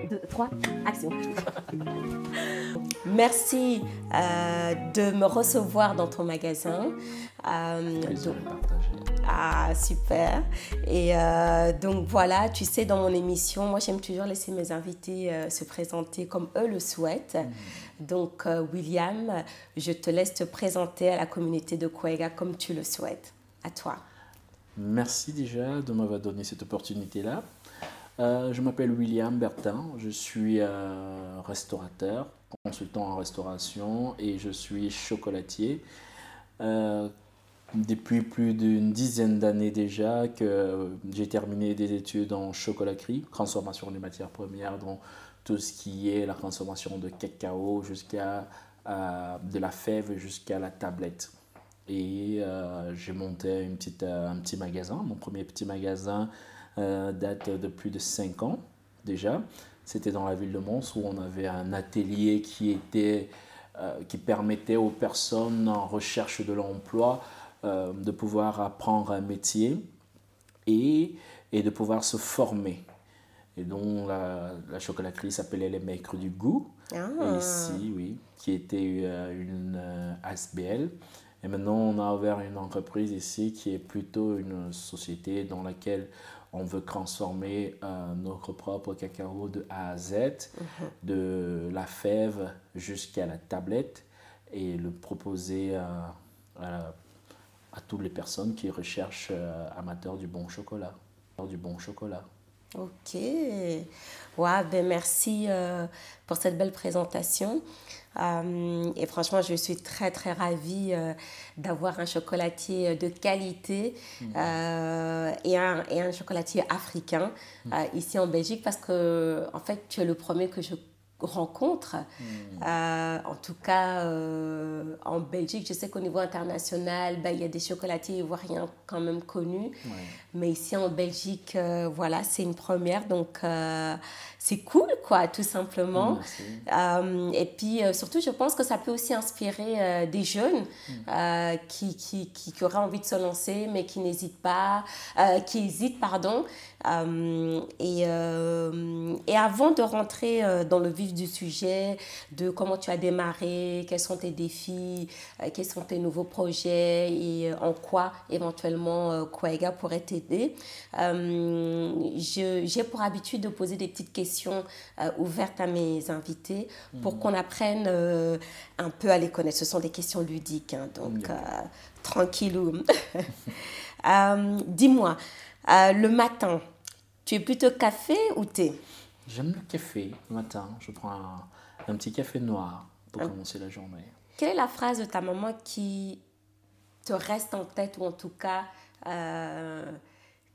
2, 3, action. Merci de me recevoir dans ton magasin. Plaisir de partager. Ah, super. Et donc voilà, tu sais, dans mon émission, moi j'aime toujours laisser mes invités se présenter comme eux le souhaitent. Donc William, je te laisse te présenter à la communauté de Kwega comme tu le souhaites. À toi. Merci déjà de m'avoir donné cette opportunité-là. Je m'appelle William Bertin, je suis restaurateur, consultant en restauration et je suis chocolatier. Depuis plus d'une dizaine d'années déjà que j'ai terminé des études en chocolaterie, transformation des matières premières, donc tout ce qui est la transformation de cacao jusqu'à de la fève jusqu'à la tablette. Et j'ai monté un petit magasin. Mon premier petit magasin date de plus de 5 ans déjà. C'était dans la ville de Mons où on avait un atelier qui permettait aux personnes en recherche de l'emploi de pouvoir apprendre un métier et de pouvoir se former. Et donc la chocolaterie s'appelait les Maîtres du Goût. Ah. Et ici, oui, qui était une ASBL. Et maintenant, on a ouvert une entreprise ici qui est plutôt une société dans laquelle on veut transformer notre propre cacao de A à Z, de la fève jusqu'à la tablette, et le proposer à toutes les personnes qui recherchent amateurs du bon chocolat. Du bon chocolat. Ok. Ouais, ben merci pour cette belle présentation. Et franchement, je suis très, très ravie d'avoir un chocolatier de qualité et un chocolatier africain ici en Belgique parce que, en fait, tu es le premier que je rencontre. En tout cas, en Belgique, je sais qu'au niveau international, ben, il y a des chocolatiers ivoiriens quand même connus. Ouais. Mais ici en Belgique, voilà, c'est une première. Donc, c'est cool, quoi, tout simplement. Et puis, surtout, je pense que ça peut aussi inspirer des jeunes qui auraient envie de se lancer, mais qui n'hésitent pas, qui hésitent, pardon. Et avant de rentrer dans le vif du sujet, de comment tu as démarré, quels sont tes défis, quels sont tes nouveaux projets et en quoi éventuellement Kwega pourrait t'aider, j'ai pour habitude de poser des petites questions ouvertes à mes invités pour qu'on apprenne un peu à les connaître. Ce sont des questions ludiques, hein, donc tranquillou. Dis-moi, le matin, tu es plutôt café ou thé? J'aime le café le matin. Je prends un petit café noir pour commencer la journée. Quelle est la phrase de ta maman qui te reste en tête ou en tout cas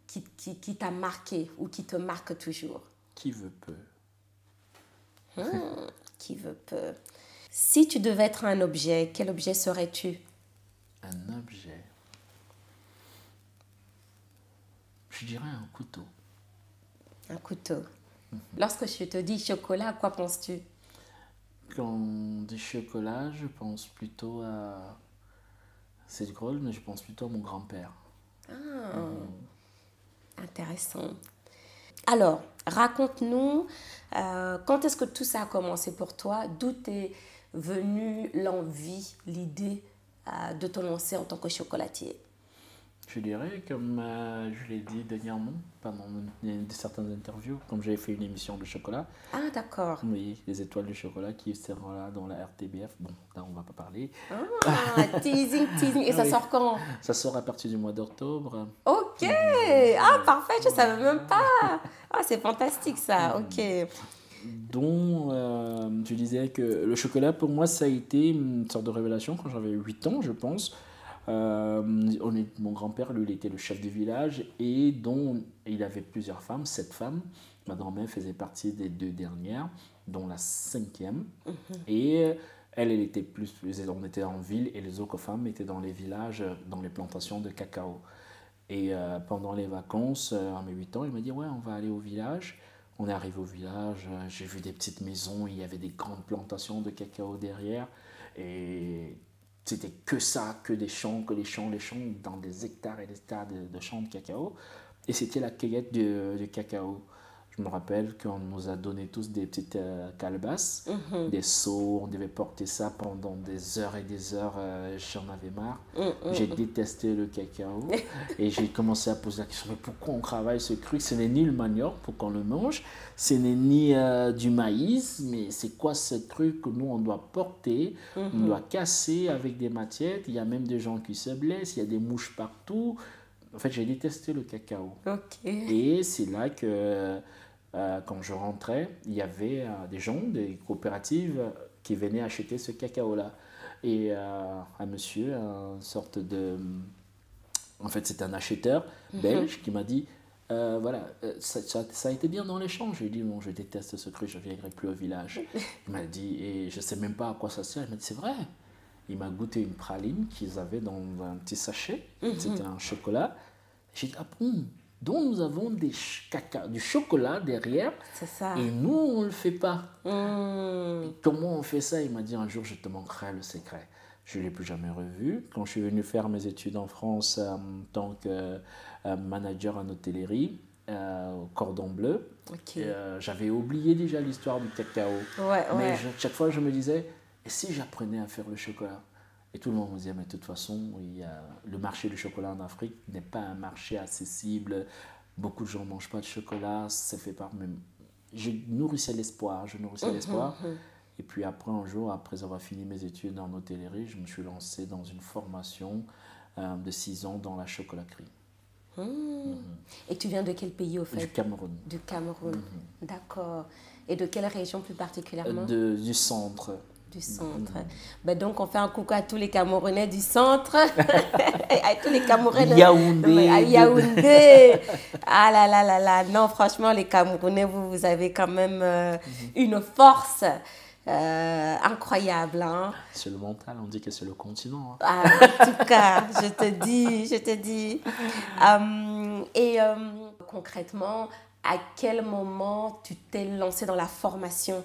qui t'a marqué ou qui te marque toujours? Qui veut peut. Qui veut peut. Si tu devais être un objet, quel objet serais-tu? Un objet. Je dirais un couteau. Un couteau. Lorsque je te dis chocolat, à quoi penses-tu? Quand on dit chocolat, je pense plutôt à... C'est drôle, mais je pense plutôt à mon grand-père. Intéressant. Alors, raconte-nous, quand est-ce que tout ça a commencé pour toi? D'où est venue l'envie, l'idée de te lancer en tant que chocolatier? Je dirais, comme je l'ai dit dernièrement, pendant certaines interviews, comme j'ai fait une émission de chocolat. Ah, d'accord. Oui, les étoiles du chocolat qui seront là dans la RTBF. Bon, là, on ne va pas parler. Ah, teasing, teasing. Et ça sort quand? Ça sort à partir du mois d'octobre. Ok. Ah, parfait, je ne savais même pas. Ah, c'est fantastique ça. Ok. Donc, je disais que le chocolat, pour moi, ça a été une sorte de révélation quand j'avais 8 ans, je pense. Mon grand-père, lui, il était le chef du village et dont il avait plusieurs femmes, 7 femmes. Ma grand-mère faisait partie des 2 dernières, dont la 5e. Et elle était on était en ville et les autres femmes étaient dans les villages, dans les plantations de cacao. Et pendant les vacances, à mes 8 ans, il m'a dit, ouais, on va aller au village. On est arrivé au village, j'ai vu des petites maisons, il y avait des grandes plantations de cacao derrière. Et c'était que ça, que des champs, dans des hectares et des hectares de champs de cacao. Et c'était la cueillette de cacao. Je me rappelle qu'on nous a donné tous des petites calebasses, des seaux, on devait porter ça pendant des heures et des heures, j'en avais marre. J'ai détesté le cacao et j'ai commencé à poser la question, mais pourquoi on travaille ce truc? Ce n'est ni le manioc pour qu'on le mange, ce n'est ni du maïs, mais c'est quoi ce truc que nous on doit porter, on doit casser avec des matières, il y a même des gens qui se blessent, il y a des mouches partout. En fait, j'ai détesté le cacao. Et c'est là que, quand je rentrais, il y avait des gens, des coopératives qui venaient acheter ce cacao-là. Et un monsieur, une sorte de... En fait, c'est un acheteur belge qui m'a dit, voilà, ça a été bien dans l'échange. J'ai dit, non, je déteste ce truc, je ne viendrai plus au village. Il m'a dit, et je ne sais même pas à quoi ça sert. Il m'a dit, c'est vrai. Il m'a goûté une praline qu'ils avaient dans un petit sachet. C'était un chocolat. J'ai dit, ah bon, donc nous avons du chocolat derrière. C'est ça. Et nous, on ne le fait pas. Comment on fait ça? Il m'a dit, un jour, je te montrerai le secret. Je ne l'ai plus jamais revu. Quand je suis venu faire mes études en France en tant que manager en hôtellerie, au Cordon Bleu, j'avais oublié déjà l'histoire du cacao. Mais chaque fois, je me disais, et si j'apprenais à faire le chocolat? Et tout le monde me disait, mais de toute façon, le marché du chocolat en Afrique n'est pas un marché accessible. Beaucoup de gens ne mangent pas de chocolat. C'est fait par même. Je nourrissais l'espoir. Et puis après, un jour, après avoir fini mes études en hôtellerie, je me suis lancé dans une formation de 6 ans dans la chocolaterie. Et tu viens de quel pays au fait? Du Cameroun. Du Cameroun, d'accord. Et de quelle région plus particulièrement? Du centre. Du centre. Ben donc, on fait un coucou à tous les Camerounais du centre. À tous les Camerounais. Yaoundé. À Yaoundé. Ah là là là là. Non, franchement, les Camerounais, vous avez quand même une force incroyable. Hein. C'est le mental, on dit que c'est le continent. Hein. Ah, en tout cas, je te dis. Concrètement, à quel moment tu t'es lancé dans la formation?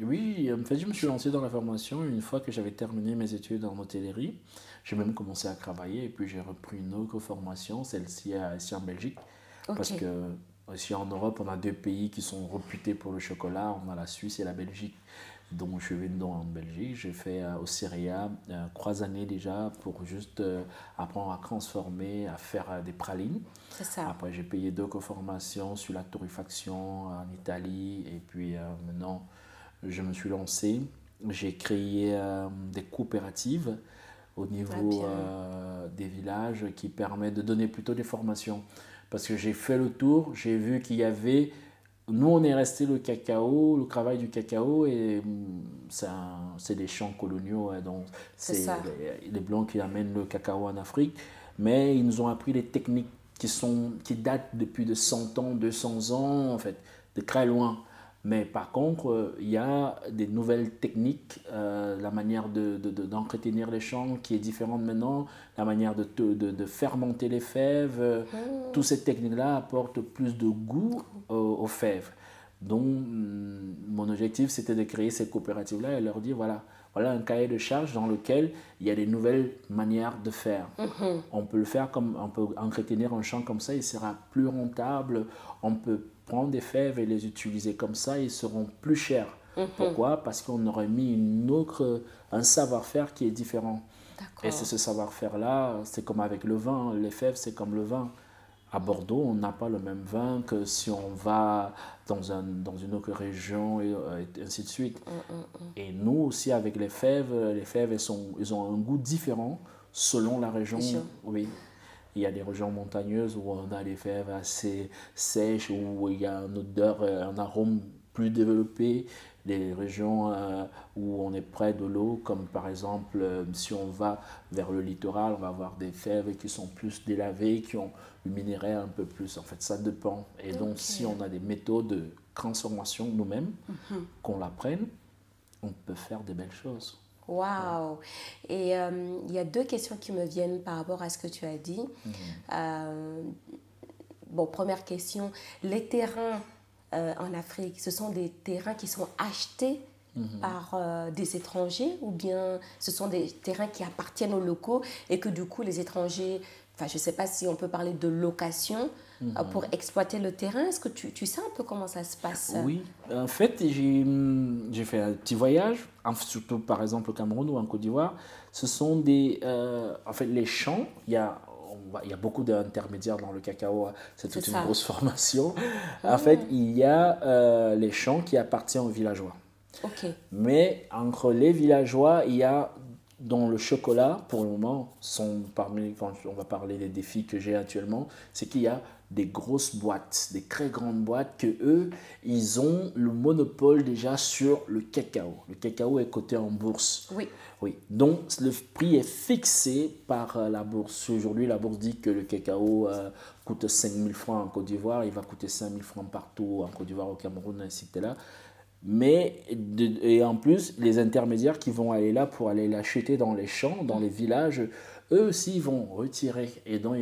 Oui, en fait, je me suis lancé dans la formation une fois que j'avais terminé mes études en hôtellerie. J'ai même commencé à travailler et puis j'ai repris une autre formation, celle-ci ici en Belgique. Parce que ici en Europe, on a 2 pays qui sont réputés pour le chocolat. On a la Suisse et la Belgique. Donc je suis venu en Belgique, j'ai fait au Syria 3 années déjà pour juste apprendre à transformer, à faire des pralines. C'est ça. Après j'ai payé 2 formations sur la torréfaction en Italie et puis maintenant je me suis lancé. J'ai créé des coopératives au niveau des villages qui permettent de donner plutôt des formations. Parce que j'ai fait le tour, j'ai vu qu'il y avait... Nous, on est resté le cacao, le travail du cacao, et c'est des champs coloniaux. Donc, c'est les Blancs qui amènent le cacao en Afrique. Mais ils nous ont appris des techniques qui datent depuis de 100 ans, 200 ans, en fait, de très loin. Mais par contre, il y a des nouvelles techniques, la manière d'entretenir les champs qui est différente maintenant, la manière de fermenter les fèves. Toutes ces techniques-là apportent plus de goût aux fèves. Donc, mon objectif, c'était de créer ces coopératives-là et leur dire, voilà un cahier de charges dans lequel il y a des nouvelles manières de faire. On peut le faire comme, on peut entretenir un champ comme ça, il sera plus rentable. On peut prendre des fèves et les utiliser comme ça, ils seront plus chers. Pourquoi? Parce qu'on aurait mis un savoir-faire qui est différent. Et c'est ce savoir-faire-là, c'est comme avec le vin. Les fèves, c'est comme le vin. À Bordeaux, on n'a pas le même vin que si on va dans une autre région et ainsi de suite. Et nous aussi, avec les fèves, ils ont un goût différent selon la région. Oui. Il y a des régions montagneuses où on a des fèves assez sèches, où il y a une odeur, un arôme plus développé. Des régions où on est près de l'eau, comme par exemple, si on va vers le littoral, on va avoir des fèves qui sont plus délavées, qui ont le minéral un peu plus. En fait, ça dépend. Et donc, si on a des méthodes de transformation nous-mêmes, qu'on l'apprenne, on peut faire des belles choses. Waouh! Et il y a 2 questions qui me viennent par rapport à ce que tu as dit. Bon, première question, les terrains en Afrique, ce sont des terrains qui sont achetés par des étrangers ou bien ce sont des terrains qui appartiennent aux locaux et que du coup les étrangers enfin, je ne sais pas si on peut parler de location pour exploiter le terrain. Est-ce que tu sais un peu comment ça se passe? Oui, en fait, j'ai fait un petit voyage, surtout par exemple au Cameroun ou en Côte d'Ivoire. Ce sont en fait, les champs, il y a beaucoup d'intermédiaires dans le cacao, c'est toute une grosse formation. En fait, il y a les champs qui appartiennent aux villageois. Ok. Mais entre les villageois, il y a dans le chocolat, pour le moment, quand on va parler des défis que j'ai actuellement, c'est qu'il y a des grosses boîtes, des très grandes boîtes que eux, ils ont le monopole déjà sur le cacao. Le cacao est coté en bourse. Oui. Oui. Donc le prix est fixé par la bourse. Aujourd'hui, la bourse dit que le cacao coûte 5 000 francs en Côte d'Ivoire, il va coûter 5 000 francs partout en Côte d'Ivoire, au Cameroun, ainsi que là. Mais, et en plus, les intermédiaires qui vont aller là pour aller l'acheter dans les champs, dans les villages, eux aussi vont retirer. Et donc,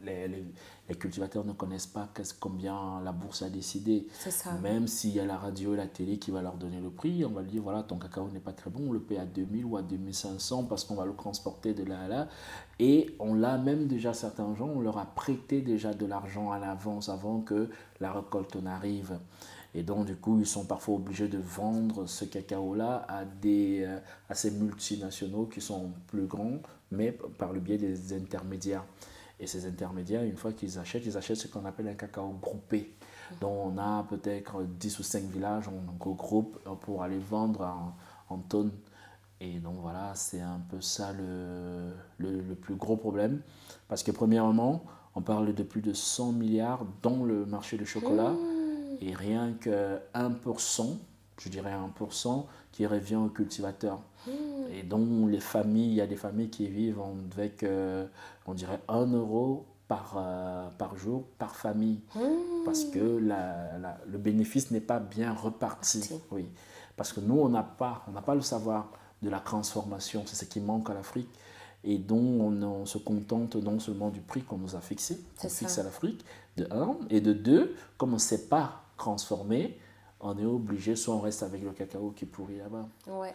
les cultivateurs ne connaissent pas combien la bourse a décidé. C'est ça. Même s'il y a la radio et la télé qui va leur donner le prix, on va lui dire, voilà, ton cacao n'est pas très bon, on le paye à 2000 ou à 2500 parce qu'on va le transporter de là à là. Et on l'a même déjà, certains gens, on leur a prêté déjà de l'argent à l'avance avant que la récolte n'arrive. Et donc, du coup, ils sont parfois obligés de vendre ce cacao-là à ces multinationaux qui sont plus grands, mais par le biais des intermédiaires. Et ces intermédiaires, une fois qu'ils achètent ce qu'on appelle un cacao groupé. Donc, on a peut-être 10 ou 5 villages, on regroupe pour aller vendre en tonnes. Et donc, voilà, c'est un peu ça le plus gros problème. Parce que, premièrement, on parle de plus de 100 milliards dans le marché du chocolat. Et rien que 1%, je dirais 1%, qui revient aux cultivateurs. Et donc, les familles, il y a des familles qui vivent avec, on dirait, 1 euro par jour, par famille. Parce que le bénéfice n'est pas bien reparti. Oui. Parce que nous, on n'a pas le savoir de la transformation. C'est ce qui manque à l'Afrique. Et donc, on se contente non seulement du prix qu'on nous a fixé, qu'on fixe à l'Afrique, de 1, et de 2, comme on ne sait pas transformer, on est obligé, soit on reste avec le cacao qui pourrit là-bas. Ouais.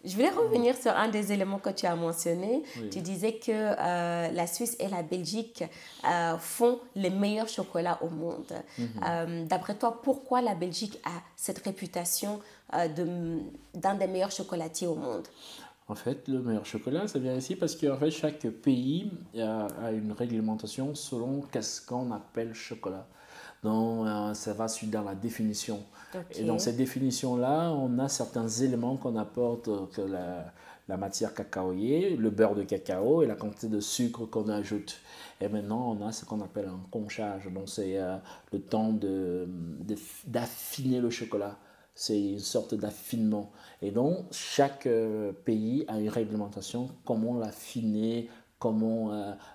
Je voulais revenir sur un des éléments que tu as mentionné. Oui. Tu disais que la Suisse et la Belgique font les meilleurs chocolats au monde. D'après toi, pourquoi la Belgique a cette réputation d'un des meilleurs chocolatiers au monde? En fait, le meilleur chocolat, ça vient ici parce que en fait, chaque pays a une réglementation selon qu'est-ce qu'on appelle chocolat. Donc, ça va suivre dans la définition. Okay. Et dans cette définition-là, on a certains éléments qu'on apporte, que la matière cacaoyée, le beurre de cacao et la quantité de sucre qu'on ajoute. Et maintenant, on a ce qu'on appelle un conchage. Donc, c'est le temps d'affiner le chocolat. C'est une sorte d'affinement. Et donc, chaque pays a une réglementation, comment l'affiner, comment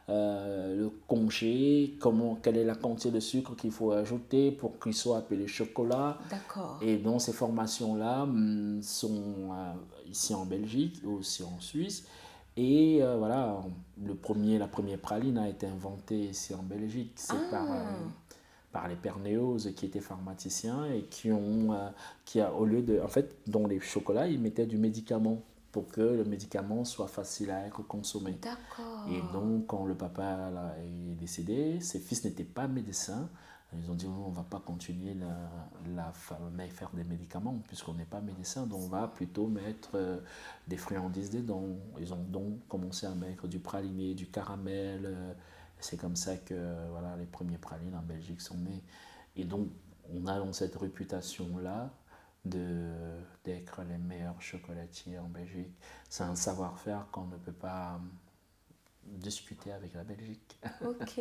le concher, quelle est la quantité de sucre qu'il faut ajouter pour qu'il soit appelé chocolat. D'accord. Et donc, ces formations-là sont ici en Belgique, aussi en Suisse. Et voilà, la première praline a été inventée ici en Belgique. C'est par les Pernéos qui étaient pharmaciciens et au lieu de, en fait, dans les chocolats, ils mettaient du médicament pour que le médicament soit facile à être consommé. D'accord. Et donc, quand le papa est décédé, ses fils n'étaient pas médecins. Ils ont dit, on ne va pas continuer faire des médicaments puisqu'on n'est pas médecin, donc on va plutôt mettre des friandises dedans. Ils ont donc commencé à mettre du praliné, du caramel. C'est comme ça que voilà, les premiers pralines en Belgique sont nés. Et donc, on a donc cette réputation-là d'être les meilleurs chocolatiers en Belgique. C'est un savoir-faire qu'on ne peut pas discuter avec la Belgique. Ok,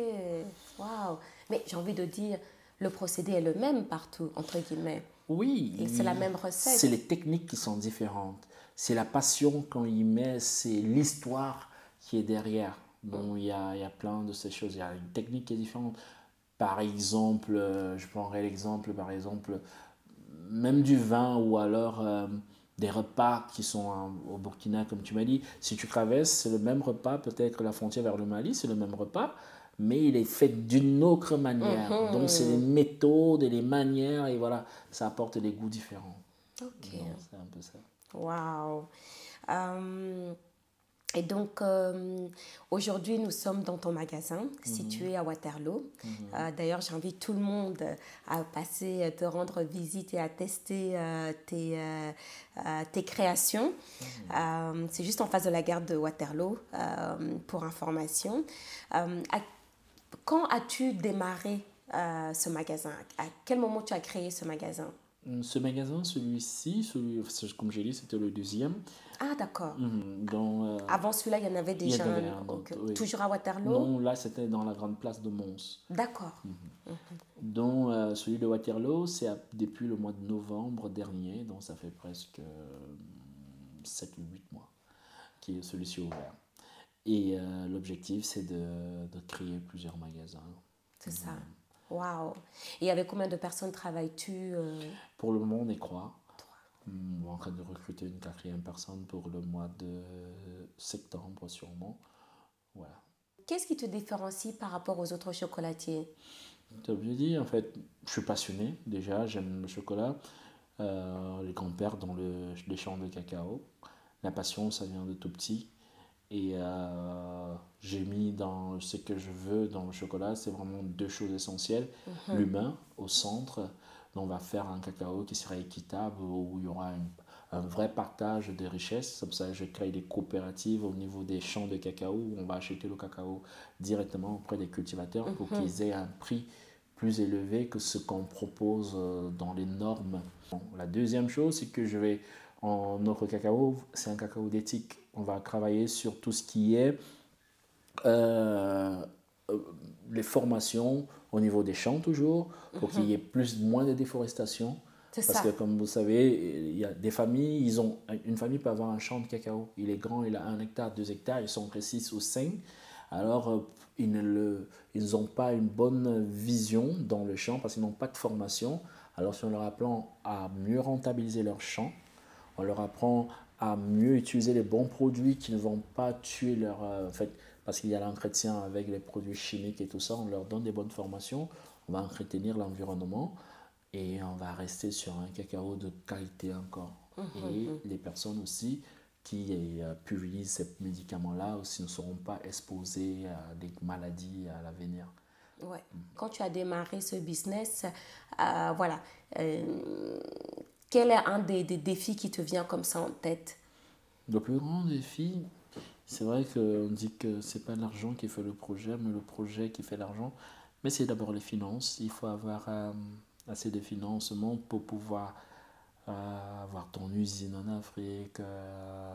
waouh. Mais j'ai envie de dire, le procédé est le même partout, entre guillemets. Oui. Et c'est la même recette. C'est les techniques qui sont différentes. C'est la passion qu'on y met, c'est l'histoire qui est derrière. Bon, il y a plein de ces choses. Il y a une technique qui est différente. Par exemple, je prendrais l'exemple, par exemple, même du vin ou alors des repas qui sont au Burkina, comme tu m'as dit. Si tu traverses, c'est le même repas, peut-être la frontière vers le Mali, c'est le même repas, mais il est fait d'une autre manière. Donc, c'est les méthodes et les manières, et voilà, ça apporte des goûts différents. Ok. Donc, c'est un peu ça. Waouh. Et donc, aujourd'hui, nous sommes dans ton magasin situé à Waterloo. D'ailleurs, j'invite tout le monde à passer, te rendre visite et à tester tes créations. C'est juste en face de la gare de Waterloo, pour information. Quand as-tu démarré ce magasin? À quel moment tu as créé ce magasin? Ce magasin, celui-ci, comme j'ai dit, c'était le deuxième. Ah, d'accord. Donc, Avant celui-là, il y en avait il y déjà en avait un. un autre, Ok. oui. Toujours à Waterloo? Non, là, c'était dans la grande place de Mons. D'accord. Donc, celui de Waterloo, c'est depuis le mois de novembre dernier, donc ça fait presque 7 ou 8 mois que celui-ci est ouvert. Et l'objectif, c'est de créer plusieurs magasins. C'est ça. Waouh. Et avec combien de personnes travailles-tu? Pour le moment, on est 3. On est en train de recruter une 4e personne pour le mois de septembre, sûrement. Voilà. Qu'est-ce qui te différencie par rapport aux autres chocolatiers? Tu as bien dit, en fait, je suis passionné déjà, j'aime le chocolat. Les grands-pères dans les champs de cacao. La passion, ça vient de tout petit. Et j'ai mis dans ce que je veux dans le chocolat, c'est vraiment 2 choses essentielles. L'humain au centre. Donc on va faire un cacao qui sera équitable, où il y aura un vrai partage des richesses. C'est pour ça que je crée des coopératives au niveau des champs de cacao, où on va acheter le cacao directement auprès des cultivateurs pour qu'ils aient un prix plus élevé que ce qu'on propose dans les normes. Bon, la deuxième chose, c'est que notre cacao, c'est un cacao d'éthique. On va travailler sur tout ce qui est les formations au niveau des champs toujours, pour qu'il y ait moins de déforestation. Parce ça. que comme vous savez, il y a des familles, une famille peut avoir un champ de cacao. Il est grand, il a 1 hectare, 2 hectares, ils sont entre 6 ou 5. Alors, ils n'ont pas une bonne vision dans le champ parce qu'ils n'ont pas de formation. Alors, si on leur apprend à mieux rentabiliser leur champ, on leur apprend à mieux utiliser les bons produits qui ne vont pas tuer leur... en fait, parce qu'il y a l'entretien avec les produits chimiques et tout ça, on leur donne des bonnes formations, on va entretenir l'environnement et on va rester sur un cacao de qualité encore. Et les personnes aussi qui pulvérisent ces médicaments-là aussi ne seront pas exposées à des maladies à l'avenir. Ouais. Quand tu as démarré ce business, voilà, quel est un des défis qui te vient comme ça en tête? Le plus grand défi, c'est vrai qu'on dit que c'est pas l'argent qui fait le projet, mais le projet qui fait l'argent. Mais c'est d'abord les finances. Il faut avoir assez de financement pour pouvoir avoir ton usine en Afrique,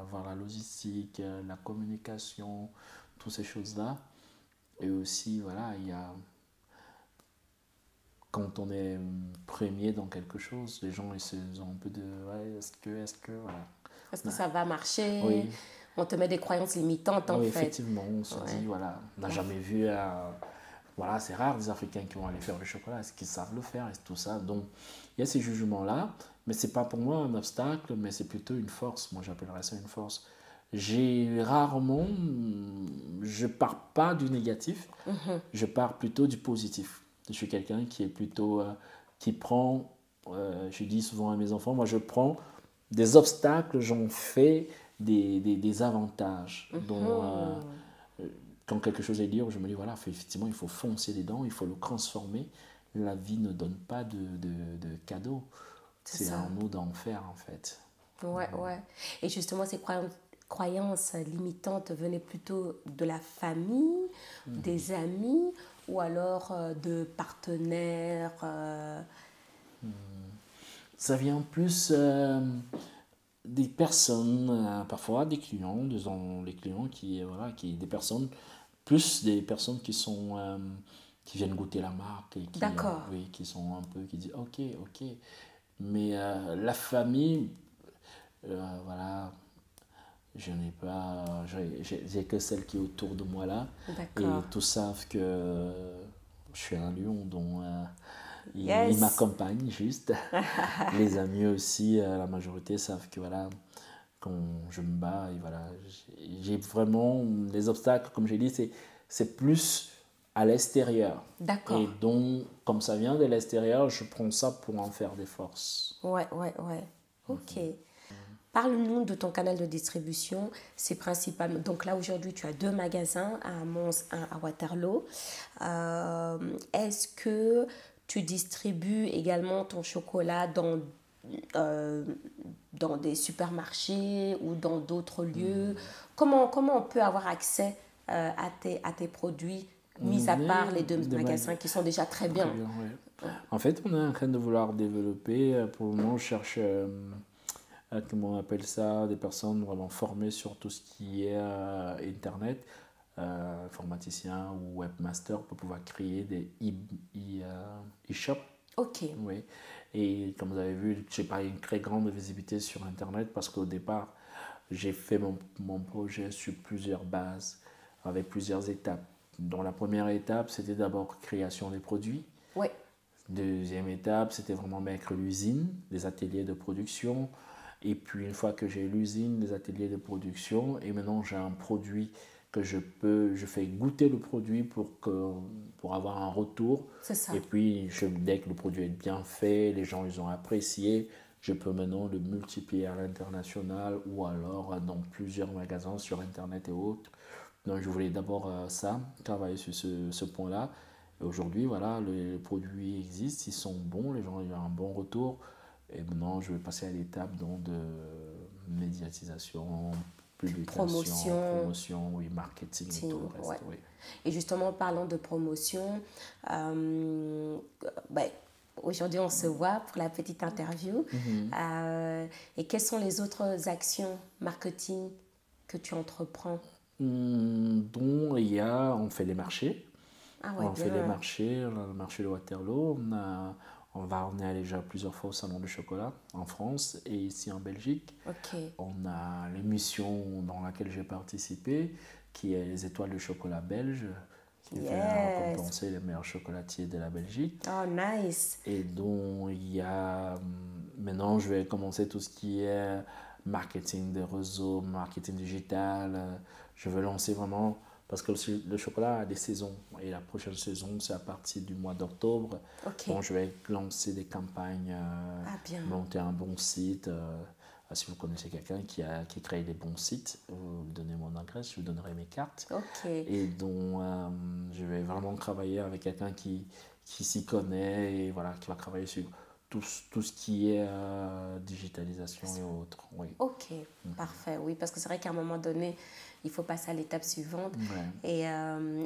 avoir la logistique, la communication, toutes ces choses-là. Et aussi, voilà, il y a... Quand on est premier dans quelque chose, les gens ils ont un peu de... Ouais, est-ce que, voilà. Est-ce que ça va marcher? Oui. On te met des croyances limitantes en oui, fait. Effectivement, on se dit, voilà, on n'a jamais vu... voilà, c'est rare des Africains qui vont aller faire le chocolat, est-ce qu'ils savent le faire, et tout ça. Donc, il y a ces jugements-là, mais ce n'est pas pour moi un obstacle, mais c'est plutôt une force. Moi, j'appellerais ça une force. Je pars pas du négatif, je pars plutôt du positif. Je suis quelqu'un qui est plutôt, qui prend, je dis souvent à mes enfants, moi je prends des obstacles, j'en fais des avantages. Donc, quand quelque chose est dur, je me dis, voilà, effectivement, il faut foncer dedans, il faut le transformer. La vie ne donne pas de cadeaux. C'est à nous d'en faire, en fait. Ouais. Et justement, ces croyances limitantes venaient plutôt de la famille, des amis, ou alors de partenaires Ça vient plus des personnes, parfois des clients, disons les clients des personnes, plus des personnes qui sont qui viennent goûter la marque et D'accord. oui, qui sont un peu qui disent ok. Mais la famille, voilà, je n'ai pas, j'ai que celle qui est autour de moi là. D'accord. Et tous savent que je suis un lion, donc Yes. ils m'accompagnent juste. Les amis aussi, la majorité savent que voilà, quand je me bats, et voilà, j'ai vraiment les obstacles, comme j'ai dit, c'est plus à l'extérieur. D'accord. Et donc, comme ça vient de l'extérieur, je prends ça pour en faire des forces. Ouais. Ok. Parle-nous de ton canal de distribution. C'est principalement... Donc là, aujourd'hui, tu as 2 magasins, un à Mons, un à Waterloo. Est-ce que tu distribues également ton chocolat euh, dans des supermarchés ou dans d'autres lieux? Comment on peut avoir accès à tes produits, mis à part les 2 magasins qui sont déjà très bien? Très bien, ouais. En fait, on est en train de vouloir développer. Pour le moment, on cherche, comment on appelle ça, des personnes vraiment formées sur tout ce qui est Internet, informaticiens ou webmasters pour pouvoir créer des e-shops. Ok. Oui. Et comme vous avez vu, je n'ai pas une très grande visibilité sur Internet parce qu'au départ, j'ai fait mon projet sur plusieurs bases, avec plusieurs étapes. Donc la première étape, c'était d'abord création des produits. Oui. Deuxième étape, c'était vraiment mettre l'usine, les ateliers de production. Et puis une fois que j'ai l'usine, les ateliers de production, et maintenant j'ai un produit que je fais goûter le produit pour avoir un retour. C'est ça. Et puis dès que le produit est bien fait, les gens ils ont apprécié, je peux maintenant le multiplier à l'international ou alors dans plusieurs magasins sur Internet et autres. Donc je voulais d'abord travailler sur ce point-là. Et aujourd'hui, voilà, les produits existent, ils sont bons, les gens ont un bon retour. Et maintenant, je vais passer à l'étape de médiatisation, publication, promotion, oui, marketing et tout le reste. Ouais. Oui. Et justement, parlant de promotion, aujourd'hui, on se voit pour la petite interview. Et quelles sont les autres actions marketing que tu entreprends? Dont on fait les marchés. Ah ouais, on fait les marchés, on a le marché de Waterloo, on est allé déjà plusieurs fois au Salon du Chocolat en France et ici en Belgique. Okay. On a l'émission dans laquelle j'ai participé, qui est les Étoiles de chocolat belge, qui fait récompenser les meilleurs chocolatiers de la Belgique. Oh, nice! Et donc, il y a... Maintenant, je vais commencer tout ce qui est marketing de réseau, marketing digital. Je veux lancer vraiment... Parce que le chocolat a des saisons. Et la prochaine saison, c'est à partir du mois d'octobre. Okay. Donc, je vais lancer des campagnes, monter un bon site. Si vous connaissez quelqu'un qui crée des bons sites, vous me donnez mon adresse, je vous donnerai mes cartes. Okay. Et donc, je vais vraiment travailler avec quelqu'un qui s'y connaît et voilà, qui va travailler sur tout ce qui est digitalisation et autres. Oui. Ok, parfait. Oui, parce que c'est vrai qu'à un moment donné, il faut passer à l'étape suivante. Ouais. Et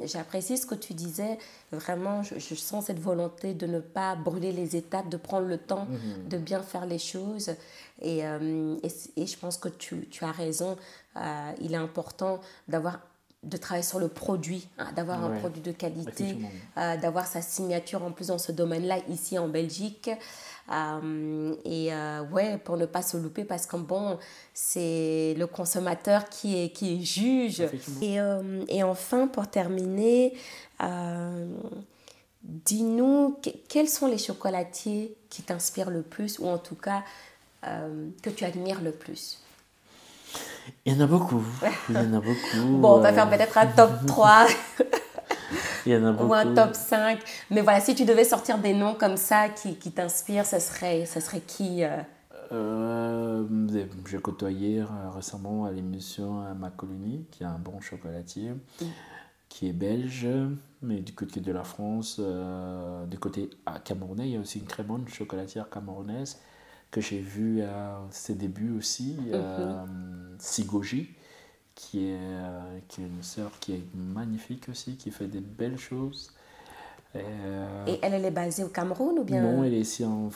j'apprécie ce que tu disais. Vraiment, je sens cette volonté de ne pas brûler les étapes, de prendre le temps de bien faire les choses. Et je pense que tu as raison. Il est important de travailler sur le produit, d'avoir un produit de qualité, d'avoir sa signature en plus dans ce domaine-là, ici en Belgique. Pour ne pas se louper, parce que bon, c'est le consommateur qui est juge. Et enfin, pour terminer, dis-nous quels sont les chocolatiers qui t'inspirent le plus, ou en tout cas que tu admires le plus? Il y en a beaucoup. Bon, on va faire peut-être un top 3. Il y en a beaucoup. Ou un top 5. Mais voilà, si tu devais sortir des noms comme ça qui t'inspirent, ce serait qui J'ai côtoyé récemment à l'émission Macolini, qui est un bon chocolatier, qui est belge, mais du côté de la France, du côté camerounais, il y a aussi une très bonne chocolatière camerounaise que j'ai vue à ses débuts aussi, Sigoji, qui est une sœur qui est magnifique aussi, qui fait des belles choses. Et elle est basée au Cameroun ou bien? Non, elle est ici en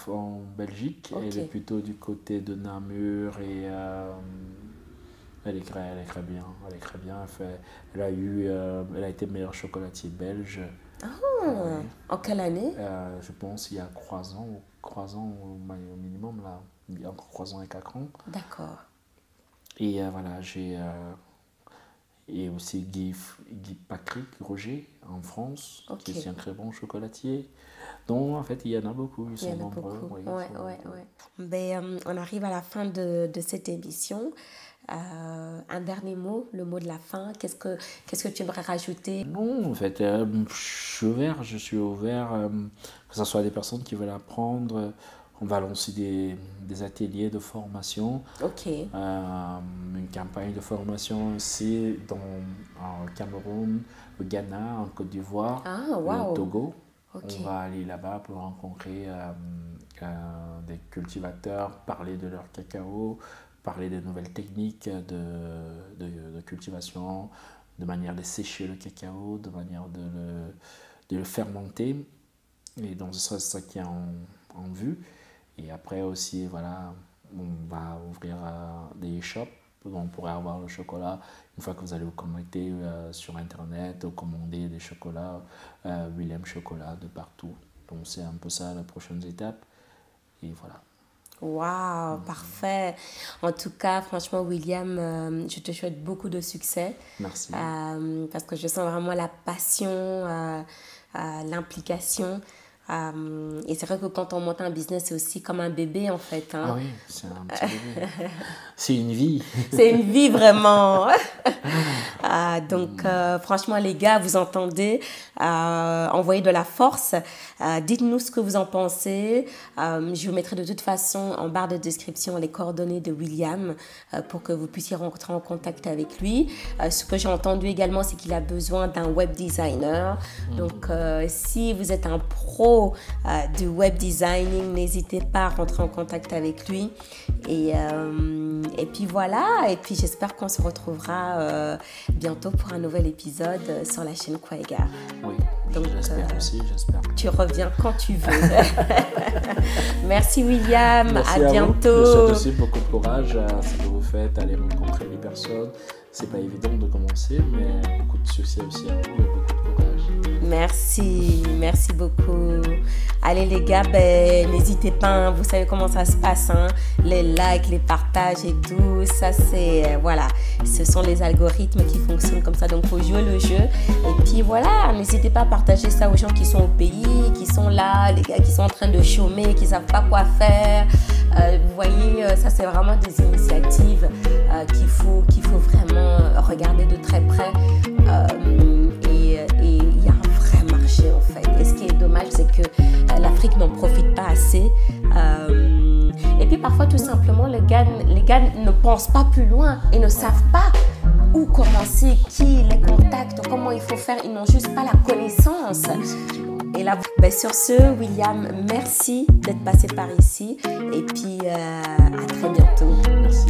Belgique. Okay. Elle est plutôt du côté de Namur et elle est très bien. Elle a été meilleure chocolatier belge. En quelle année? Je pense il y a 3 ans au minimum, là. Il y a encore 3 ans et 4 ans. D'accord. Et voilà, j'ai... et aussi Guy Patrick Roger en France, qui est aussi un très bon chocolatier. Donc en fait, il y en a beaucoup, ils sont nombreux. On arrive à la fin de cette émission. Un dernier mot, le mot de la fin, qu'est-ce que tu aimerais rajouter? Non, en fait, je suis ouvert, que ce soit des personnes qui veulent apprendre. On va lancer des ateliers de formation, Ok. une campagne de formation aussi au Cameroun, au Ghana, en Côte d'Ivoire et au Togo. Ok. On va aller là-bas pour rencontrer des cultivateurs, parler de leur cacao, parler des nouvelles techniques de cultivation, de manière de sécher le cacao, de manière de le fermenter. Et donc, c'est ça qui est en vue. Et après aussi, voilà, on va ouvrir des shops où on pourrait avoir le chocolat. Une fois que vous allez vous connecter sur Internet, commander des chocolats, William Chocolat de partout. Donc, c'est un peu ça la prochaine étape. Et voilà. Waouh, parfait. En tout cas, franchement, William, je te souhaite beaucoup de succès. Merci. Parce que je sens vraiment la passion, l'implication. Et c'est vrai que quand on monte un business, c'est aussi comme un bébé en fait. Hein. Ah oui, c'est un petit bébé. C'est une vie. C'est une vie vraiment. Donc, franchement, les gars, vous entendez, envoyez de la force. Dites-nous ce que vous en pensez. Je vous mettrai de toute façon en barre de description les coordonnées de William pour que vous puissiez rentrer en contact avec lui. Ce que j'ai entendu également, c'est qu'il a besoin d'un web designer. Donc, si vous êtes un pro du web designing, n'hésitez pas à rentrer en contact avec lui. Et puis voilà, et puis j'espère qu'on se retrouvera bientôt pour un nouvel épisode sur la chaîne Kwaiga. Oui, donc j'espère aussi, j'espère. Tu reviens quand tu veux. Merci William, Merci à bientôt. Je souhaite aussi beaucoup de courage à ce que vous faites, allez rencontrer les personnes. C'est pas évident de commencer, mais beaucoup de succès aussi à vous et beaucoup de courage. Merci beaucoup. Allez les gars, n'hésitez pas, hein, vous savez comment ça se passe, hein, les likes, les partages et tout, ça c'est, voilà, ce sont les algorithmes qui fonctionnent comme ça, donc il faut jouer le jeu. Et puis voilà, n'hésitez pas à partager ça aux gens qui sont au pays, qui sont là, les gars qui sont en train de chômer, qui ne savent pas quoi faire. Vous voyez, ça c'est vraiment des initiatives qu'il faut vraiment regarder de très près. Et il y a un vrai marché en fait. Et ce qui est dommage, c'est que l'Afrique n'en profite pas assez. Et puis parfois, tout simplement, les gars ne pensent pas plus loin et ne savent pas où commencer, qui les contacte, comment il faut faire. Ils n'ont juste pas la connaissance. Et là, sur ce, William, merci d'être passé par ici. Et puis, à très bientôt. Merci.